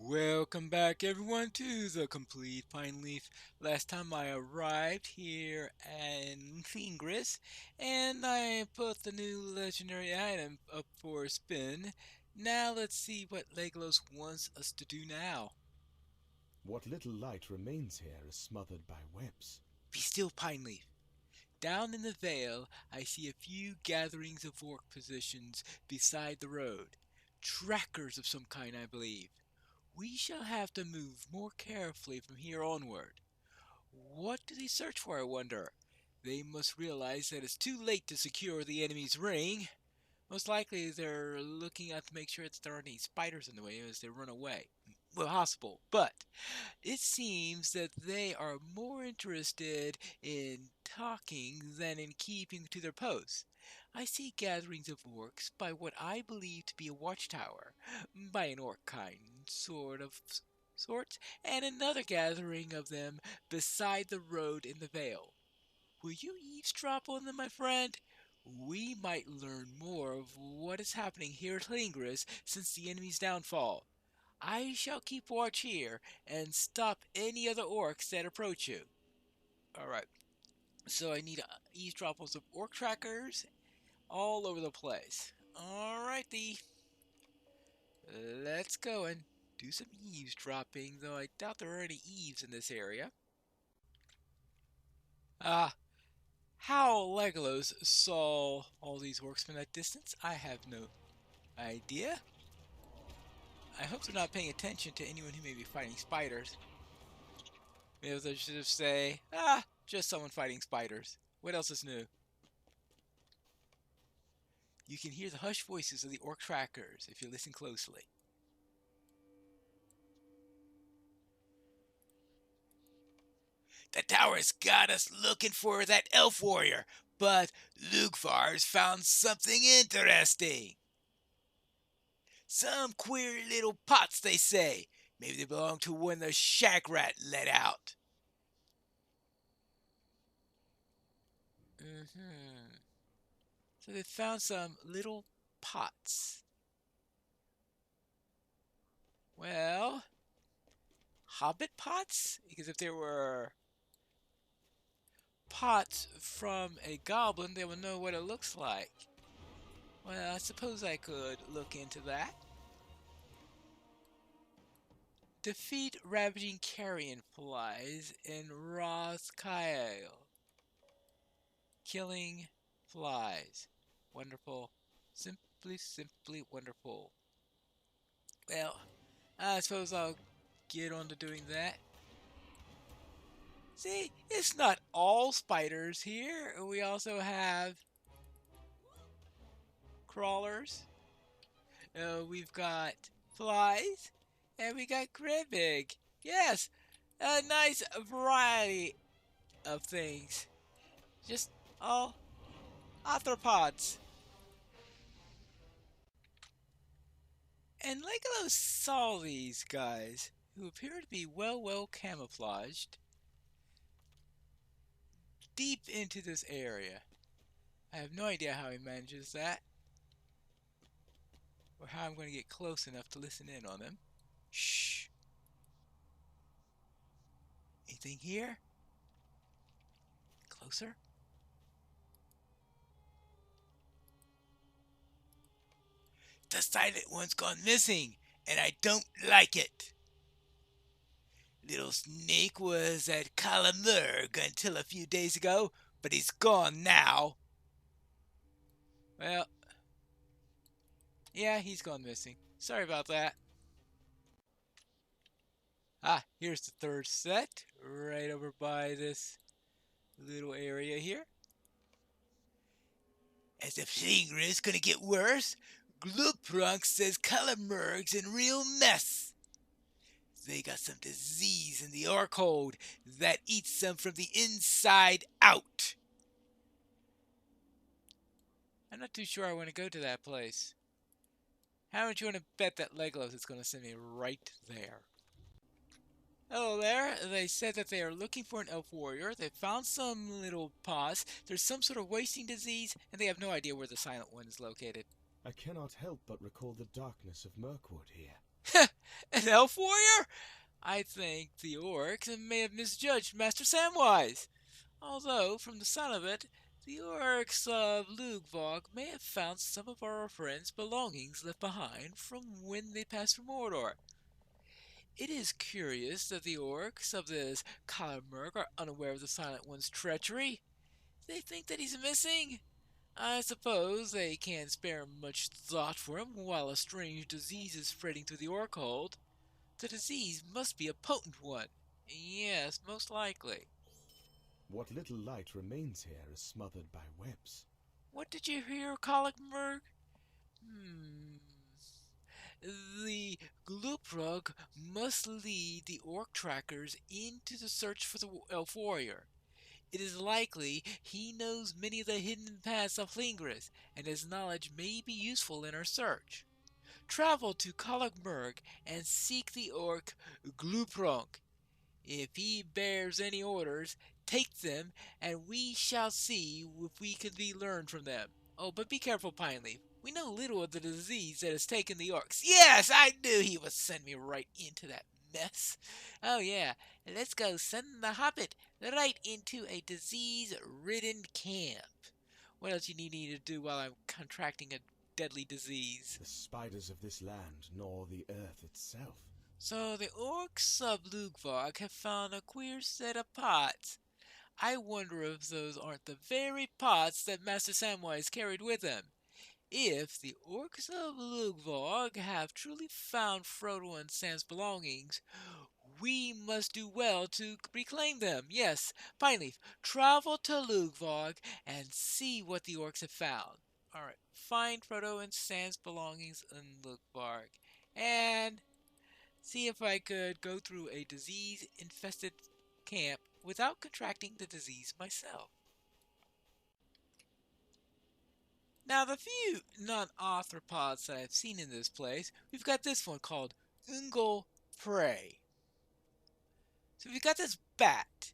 Welcome back everyone to the Complete Pineleaf. Last time I arrived here in Fingris and I put the new legendary item up for a spin. Now let's see what Legolas wants us to do now. What little light remains here is smothered by webs. Be still, Pineleaf. Down in the vale I see a few gatherings of orc positions beside the road. Trackers of some kind, I believe. We shall have to move more carefully from here onward. What do they search for, I wonder? They must realize that it's too late to secure the enemy's ring. Most likely they're looking out to make sure that there aren't any spiders in the way as they run away. Well, possible, but it seems that they are more interested in talking than in keeping to their posts. I see gatherings of orcs by what I believe to be a watchtower, by an orc kind, sorts, and another gathering of them beside the road in the vale. Will you eavesdrop on them, my friend? We might learn more of what is happening here at Lingris since the enemy's downfall. I shall keep watch here and stop any other orcs that approach you. Alright, so I need to eavesdrop on some orc trackers all over the place. Alrighty, let's go and do some eavesdropping, though I doubt there are any eaves in this area. How Legolas saw all these orcs from that distance, I have no idea. I hope they're not paying attention to anyone who may be fighting spiders. Maybe they should just say, just someone fighting spiders. What else is new? You can hear the hushed voices of the orc trackers if you listen closely. The tower's got us looking for that elf warrior, but Lugfar's found something interesting. Some queer little pots, they say. Maybe they belong to one the shack rat let out. So they found some little pots. Well, hobbit pots? Because if there were pots from a goblin, they would know what it looks like. Well, I suppose I could look into that. Defeat ravaging carrion flies in Rothkyle. Killing flies. Wonderful. Simply wonderful. Well, I suppose I'll get on to doing that. See, it's not all spiders here. We also have crawlers. We've got flies. And we got Gribig. Yes, a nice variety of things. Just all arthropods. And Legolas saw these guys, who appear to be well camouflaged, deep into this area. I have no idea how he manages that, or how I'm going to get close enough to listen in on them. Shh. Anything here? Closer? The silent one's gone missing, and I don't like it. Little Snake was at Calamurg until a few days ago, but he's gone now. Well, yeah, he's gone missing. Sorry about that. Here's the third set, right over by this little area here. As if Fingris gonna get worse, Glooprunk says Calamurg's in real mess. They got some disease in the Orkhold that eats them from the inside out. I'm not too sure I want to go to that place. How much you want to bet that Legolas is going to send me right there? Hello there. They said that they are looking for an elf warrior. They found some little pots. There's some sort of wasting disease, and they have no idea where the silent one is located. I cannot help but recall the darkness of Mirkwood here. An elf warrior? I think the orcs may have misjudged Master Samwise. Although, from the sound of it, the orcs of Lugvog may have found some of our friends' belongings left behind from when they passed through Mordor. It is curious that the orcs of this Kalamurk are unaware of the Silent One's treachery. They think that he's missing. I suppose they can't spare much thought for him while a strange disease is spreading through the orc hold. The disease must be a potent one. Yes, most likely. What little light remains here is smothered by webs. What did you hear, Kalamurk? Hmm. The Glooprug must lead the orc trackers into the search for the elf warrior. It is likely he knows many of the hidden paths of Lingris, and his knowledge may be useful in our search. Travel to Kalagmurg and seek the orc Glooprunk. If he bears any orders, take them, and we shall see if we can be learned from them. Oh, but be careful, Pineleaf. We know little of the disease that has taken the orcs. Yes, I knew he would send me right into that mess. Oh, yeah, let's go send the hobbit right into a disease-ridden camp. What else you need me to do while I'm contracting a deadly disease? The spiders of this land gnaw the earth itself. So the orcs of Lugvog have found a queer set of pots. I wonder if those aren't the very pots that Master Samwise carried with him. If the orcs of Lugvog have truly found Frodo and Sam's belongings, we must do well to reclaim them. Yes, Pineleaf, travel to Lugvog and see what the orcs have found. Alright, find Frodo and Sam's belongings in Lugvog. And see if I could go through a disease infested camp without contracting the disease myself. Now, the few non arthropods that I've seen in this place, we've got this one called Ungle Prey. So we've got this bat,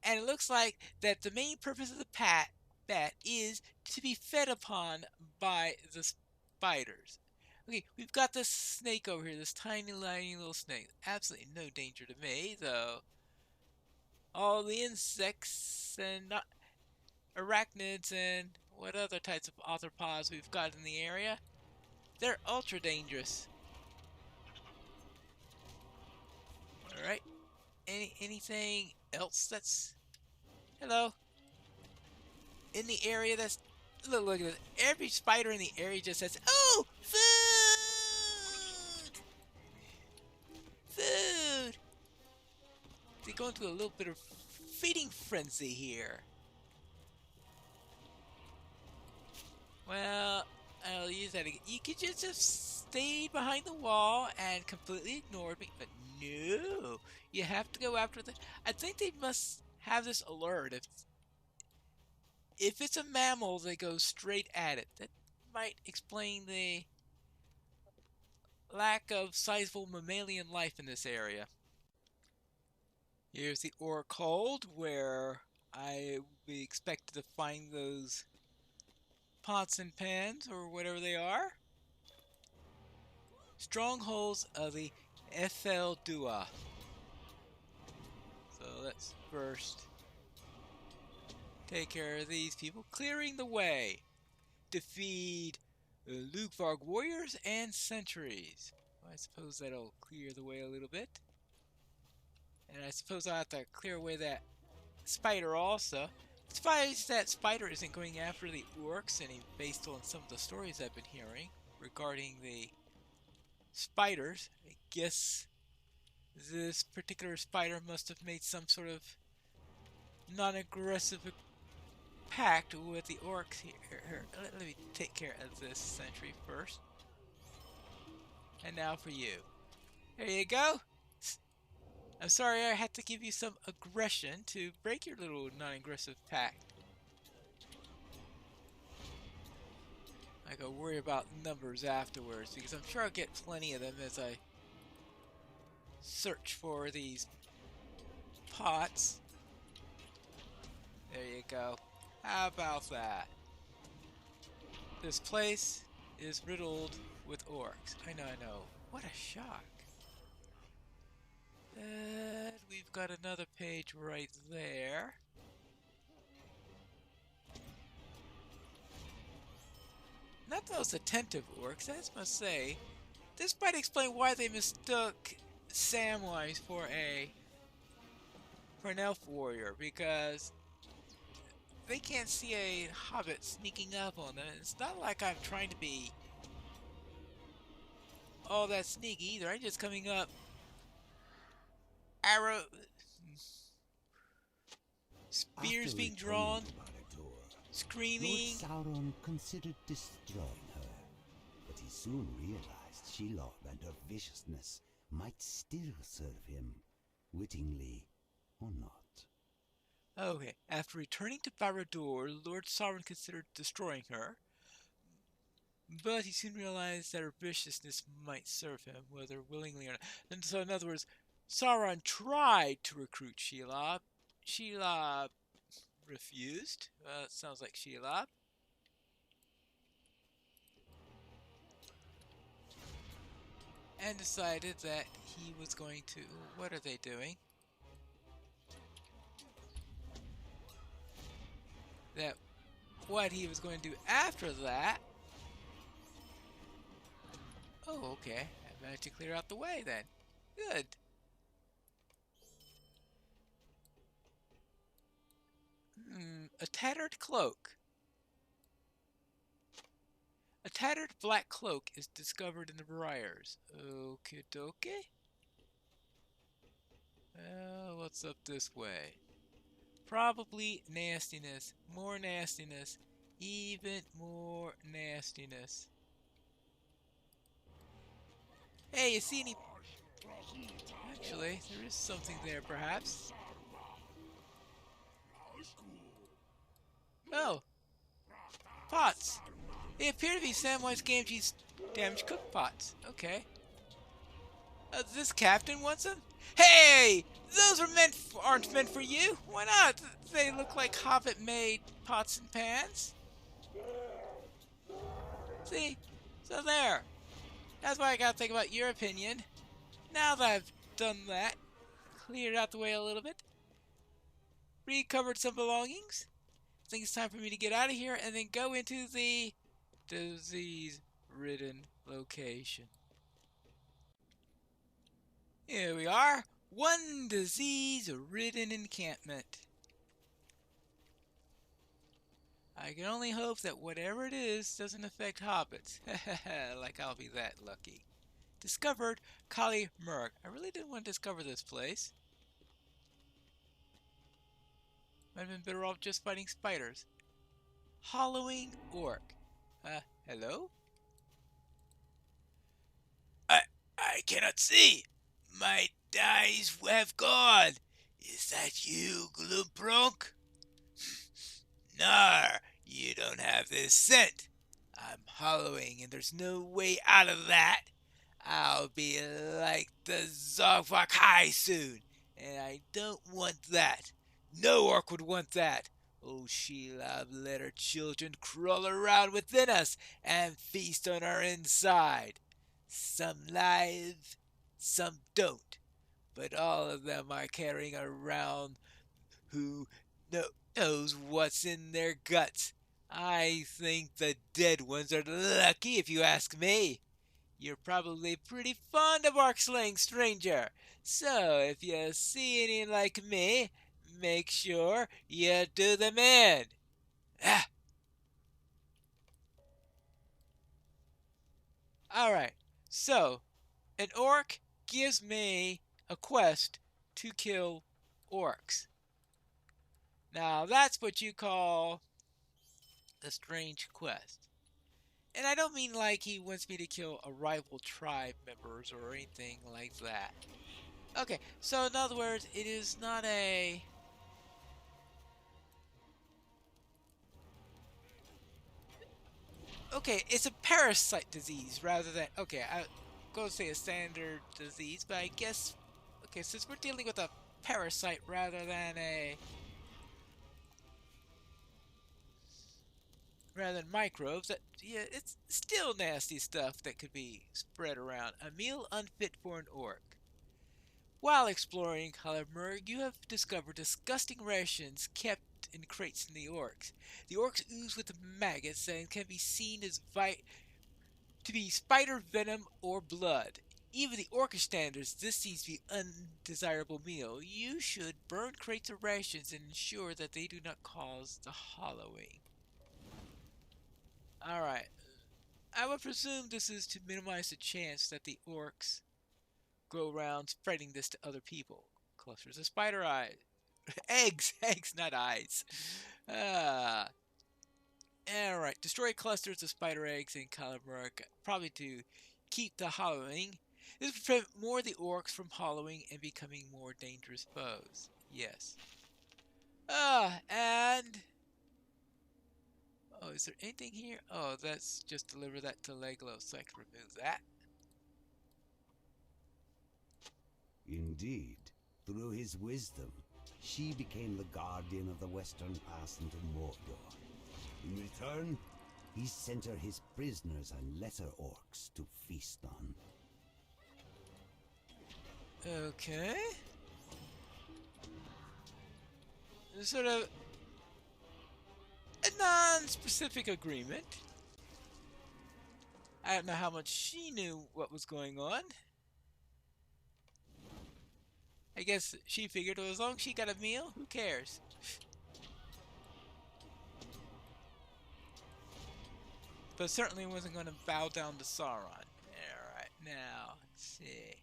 and it looks like that the main purpose of the bat is to be fed upon by the spiders. Okay, we've got this snake over here, this tiny little snake. Absolutely no danger to me, though. All the insects and arachnids and what other types of arthropods we've got in the area, they're ultra dangerous. Alright, anything else that's... Hello? In the area that's... Look at this. Every spider in the area just says, "Oh, food! Food!" They go into a little bit of feeding frenzy here. Well, I'll use that again. You could just have stayed behind the wall and completely ignored me, but no. You have to go after the... I think they must have this alert. If it's a mammal, they go straight at it. That might explain the lack of sizable mammalian life in this area. Here's the orc hold, where I would be expected to find those pots and pans, or whatever they are. Strongholds of the Ethel Dua. So let's first take care of these people, clearing the way. Defeat Lugvarg warriors and sentries. Well, I suppose that'll clear the way a little bit. And I suppose I'll have to clear away that spider also. It's surprised that spider isn't going after the orcs any, based on some of the stories I've been hearing regarding the spiders. I guess this particular spider must have made some sort of non-aggressive pact with the orcs here. Let me take care of this sentry first. And now for you. There you go. I'm sorry I had to give you some aggression to break your little non-aggressive pact. I gotta worry about numbers afterwards, because I'm sure I'll get plenty of them as I search for these pots. There you go. How about that? This place is riddled with orcs. I know. What a shock. And we've got another page right there. Not those attentive orcs, I must say. This might explain why they mistook Samwise for an elf warrior, because they can't see a hobbit sneaking up on them. It's not like I'm trying to be all that sneaky either. I'm just coming up, arrow, spears After being returning drawn, to Barad-dûr, Lord screaming. Sauron considered destroying her, but he soon realized Shelob and her viciousness might still serve him, wittingly or not. Okay, after returning to Barad-dûr, Lord Sauron considered destroying her, but he soon realized that her viciousness might serve him, whether willingly or not. And so, in other words, Sauron tried to recruit Shelob. Shelob refused. It sounds like Shelob. And decided that he was going to... What are they doing? That what he was going to do after that... Oh, okay. I managed to clear out the way then. Good. A tattered cloak. A tattered black cloak is discovered in the briars. Okie dokie. Well, what's up this way? Probably nastiness. More nastiness. Even more nastiness. Hey, you see any... Actually, there is something there, perhaps. Oh! Pots! They appear to be Samwise Gamgee's damaged cook pots. Okay. This captain wants them? Hey! Those aren't meant for you! Why not? They look like Hobbit-made pots and pans. See? So there. That's why I gotta think about your opinion. Now that I've done that, cleared out the way a little bit, recovered some belongings, I think it's time for me to get out of here and then go into the disease-ridden location. Here we are. One disease-ridden encampment. I can only hope that whatever it is doesn't affect hobbits. Like I'll be that lucky. Discovered Kali Murk. I really didn't want to discover this place. Might have been better off just fighting spiders. Hollowing Orc. Hello? I cannot see. My eyes have gone. Is that you, Gloombronk? Nar, you don't have this scent. I'm hollowing and there's no way out of that. I'll be like the Zogvok High soon, and I don't want that. No orc would want that. Oh, Shelob, let her children crawl around within us and feast on our inside. Some live, some don't, but all of them are carrying around who knows what's in their guts. I think the dead ones are lucky, if you ask me. You're probably pretty fond of orc slaying, stranger. So if you see any like me, make sure you do them in. Ah. Alright, so an orc gives me a quest to kill orcs. Now that's what you call a strange quest. And I don't mean like he wants me to kill a rival tribe members or anything like that. Okay, so in other words, it is not a... Okay, it's a parasite disease rather than... Okay, I'm going to say a standard disease, but I guess... Okay, since we're dealing with a parasite rather than a... rather than microbes. That yeah, it's still nasty stuff that could be spread around. A meal unfit for an orc. While exploring Kalamurg, you have discovered disgusting rations kept in crates in the orcs. The orcs ooze with maggots and can be seen as to be spider venom or blood. Even the orcish standards, this seems to be undesirable meal. You should burn crates of rations and ensure that they do not cause the hollowing. Alright, I would presume this is to minimize the chance that the orcs go around spreading this to other people. Clusters of spider eyes. Eggs, not eyes. Ah. Alright, destroy clusters of spider eggs in Kalamurk, probably to keep the hollowing. This will prevent more of the orcs from hollowing and becoming more dangerous foes. Yes. And... Oh, is there anything here? Oh, that's just deliver that to Leglo, so I can remove that. Indeed, through his wisdom, she became the guardian of the western pass into Mordor. In return, he sent her his prisoners and lesser orcs to feast on. Okay. Sort of a non-specific agreement. I don't know how much she knew what was going on. I guess she figured, well, as long as she got a meal, who cares? But certainly wasn't going to bow down to Sauron. Alright, now, let's see.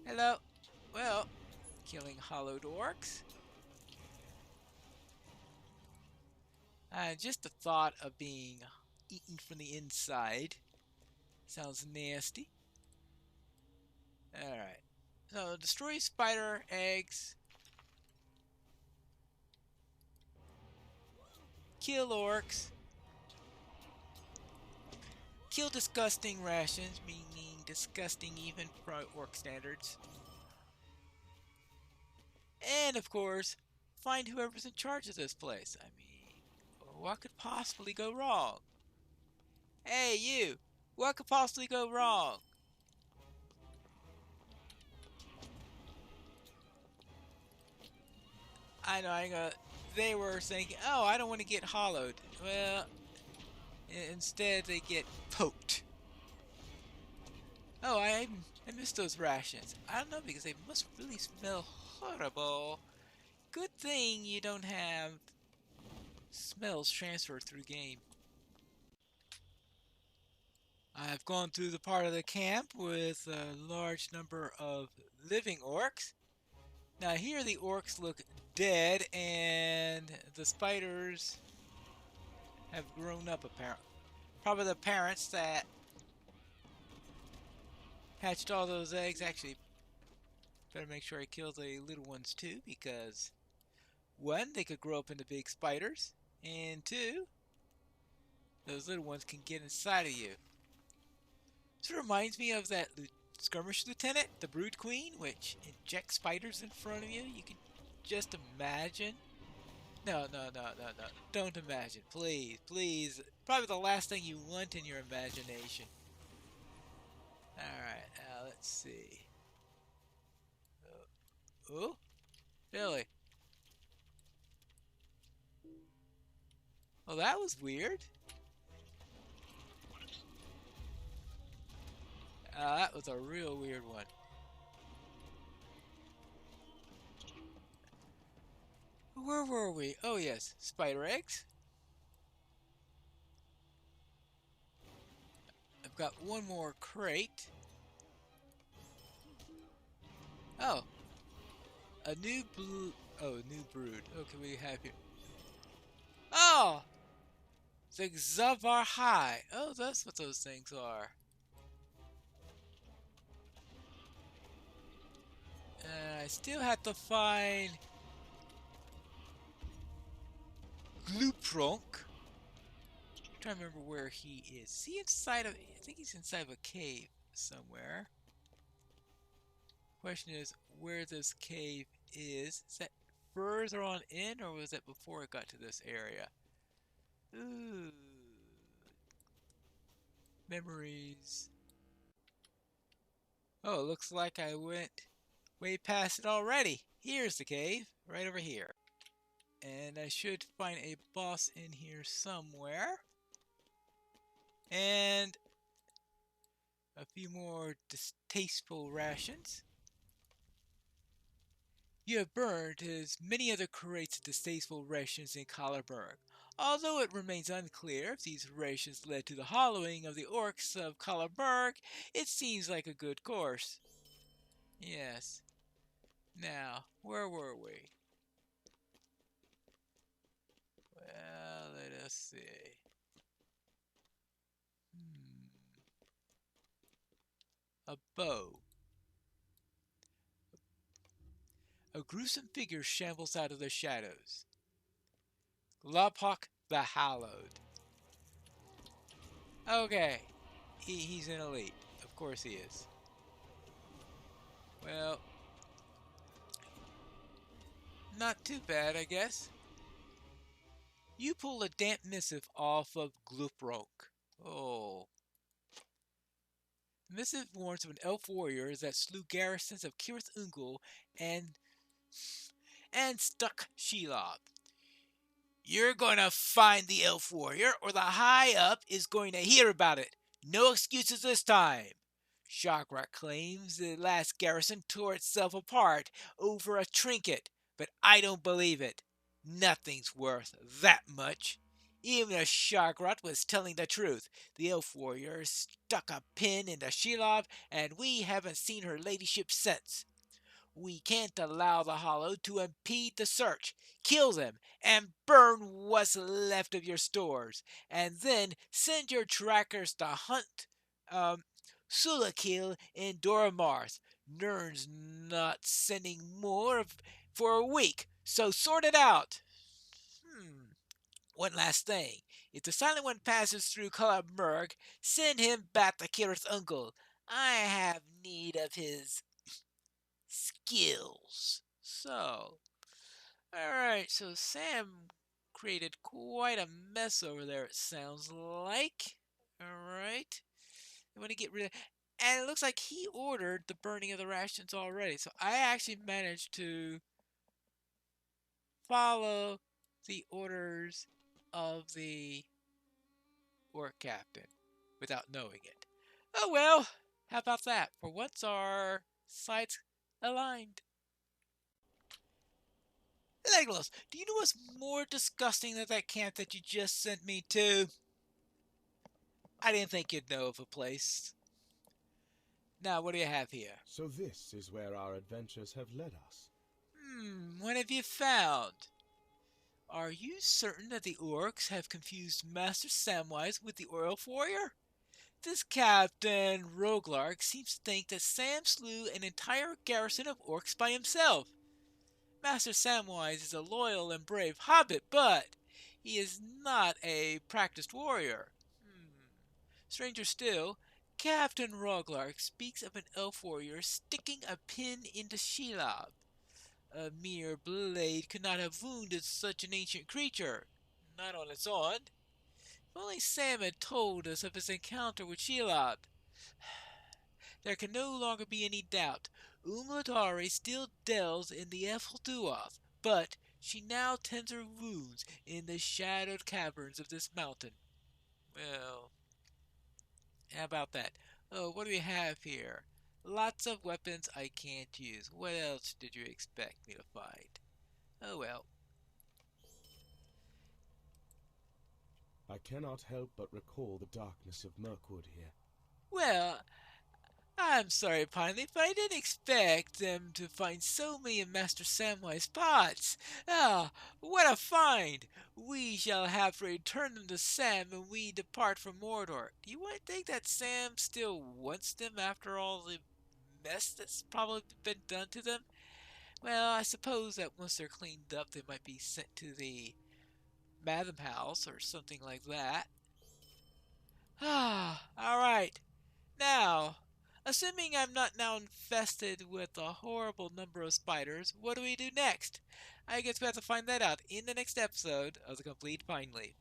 Hello. Well, killing hollowed orcs. Just the thought of being eaten from the inside sounds nasty. Alright. So, destroy spider eggs. Kill orcs. Kill disgusting rations, meaning disgusting even for orc standards. And, of course, find whoever's in charge of this place. I mean, what could possibly go wrong? Hey, you! What could possibly go wrong? I know, they were thinking, oh, I don't want to get hollowed. Well, instead they get poked. Oh, I missed those rations. I don't know, because they must really smell horrible. Good thing you don't have smells transferred through game. I've gone through the part of the camp with a large number of living orcs. Now here the orcs look dead and the spiders have grown up apparently. Probably the parents that hatched all those eggs. Actually, better make sure I kill the little ones too, because one, they could grow up into big spiders, and two, those little ones can get inside of you. This reminds me of that skirmish lieutenant, the Brood Queen, which injects spiders in front of you. You can just imagine. No. Don't imagine. Please. Probably the last thing you want in your imagination. Alright, let's see. Oh? Really? Well, that was weird. That was a real weird one. Where were we? Oh yes, spider eggs. I've got one more crate. Oh. A new new brood. Okay, we have here. Oh! The Xavar High. Oh, that's what those things are. I still have to find Glupronk. I'm trying to remember where he is. Is he inside of... I think he's inside of a cave somewhere. Question is, where this cave is. Is that further on in, or was that before it got to this area? Ooh. Memories. Oh, looks like I went way past it already. Here's the cave, right over here. And I should find a boss in here somewhere. And a few more distasteful rations. You have burned as many other crates of distasteful rations in Collarburg. Although it remains unclear if these rations led to the hollowing of the orcs of Collarburg, it seems like a good course. Yes. Now, where were we? Well, let us see. A bow. A gruesome figure shambles out of the shadows. Lobhawk the Hallowed. Okay, he's an elite. Of course he is. Well, not too bad, I guess. You pull a damp missive off of Glooprok. Oh. The missive warns of an elf warrior that slew garrisons of Kirith Ungol and stuck Shelob. You're going to find the elf warrior, or the high up is going to hear about it. No excuses this time. Shagrat claims the last garrison tore itself apart over a trinket, but I don't believe it. Nothing's worth that much. Even if Shagrat was telling the truth, the elf warrior stuck a pin into Shelob, and we haven't seen her ladyship since. We can't allow the Hollow to impede the search. Kill them and burn what's left of your stores, and then send your trackers to hunt Sulakil in Doramarth. Nern's not sending more for a week, so sort it out. One last thing. If the Silent One passes through Kalabmurg, send him back to Kirith's uncle. I have need of his skills. So, alright, so Sam created quite a mess over there, it sounds like. Alright. I want to get rid of. And it looks like he ordered the burning of the rations already. So I actually managed to follow the orders of the orc captain without knowing it. Oh well, how about that? For once our sides aligned. Legolas, do you know what's more disgusting than that camp that you just sent me to? I didn't think you'd know of a place. Now, what do you have here? So this is where our adventures have led us. What have you found? Are you certain that the orcs have confused Master Samwise with the elf warrior? This Captain Roguelark seems to think that Sam slew an entire garrison of orcs by himself. Master Samwise is a loyal and brave hobbit, but he is not a practiced warrior. Stranger still, Captain Roguelark speaks of an elf warrior sticking a pin into Shelob. A mere blade could not have wounded such an ancient creature. Not on its own. If only Sam had told us of his encounter with Shelob. There can no longer be any doubt. Umladari still delves in the Effelduoth, but she now tends her wounds in the shadowed caverns of this mountain. Well, how about that? Oh, what do we have here? Lots of weapons I can't use. What else did you expect me to find? Oh well. I cannot help but recall the darkness of Mirkwood here. Well, I'm sorry, Pineleaf, but I didn't expect them to find so many of Master Samwise's pots. Ah, what a find! We shall have to return them to Sam when we depart from Mordor. Do you think that Sam still wants them after all the mess that's probably been done to them? Well, I suppose that once they're cleaned up, they might be sent to the Madam House or something like that. Ah, alright. Now, assuming I'm not now infested with a horrible number of spiders, what do we do next? I guess we have to find that out in the next episode of The Complete Pineleaf.